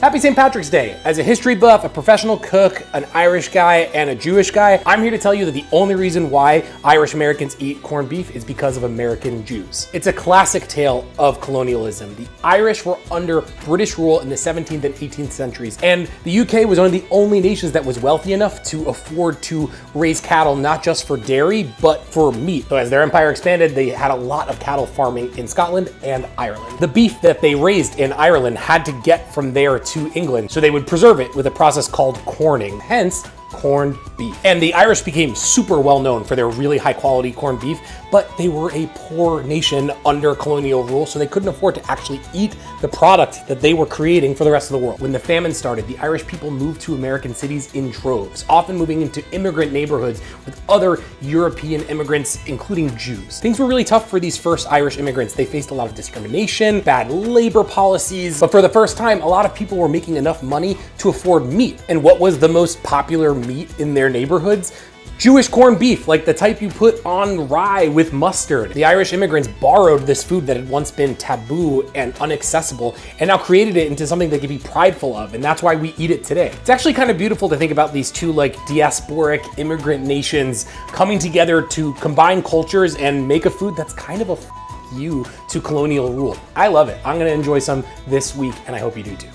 Happy St. Patrick's Day. As a history buff, a professional cook, an Irish guy, and a Jewish guy, I'm here to tell you that the only reason why Irish Americans eat corned beef is because of American Jews. It's a classic tale of colonialism. The Irish were under British rule in the 17th and 18th centuries, and the UK was one of the only nations that was wealthy enough to afford to raise cattle, not just for dairy, but for meat. So as their empire expanded, they had a lot of cattle farming in Scotland and Ireland. The beef that they raised in Ireland had to get from there to England, so they would preserve it with a process called corning, hence corned beef. And the Irish became super well known for their really high quality corned beef, but they were a poor nation under colonial rule, so they couldn't afford to actually eat the product that they were creating for the rest of the world. When the famine started, the Irish people moved to American cities in droves, often moving into immigrant neighborhoods with other European immigrants, including Jews. Things were really tough for these first Irish immigrants. They faced a lot of discrimination, bad labor policies, but for the first time, a lot of people were making enough money to afford meat. And what was the most popular meat in their neighborhoods? Jewish corned beef, like the type you put on rye with mustard. The Irish immigrants borrowed this food that had once been taboo and inaccessible and now created it into something they could be prideful of, and that's why we eat it today. It's actually kind of beautiful to think about these two like diasporic immigrant nations coming together to combine cultures and make a food that's kind of a you to colonial rule. I love it. I'm gonna enjoy some this week, and I hope you do too.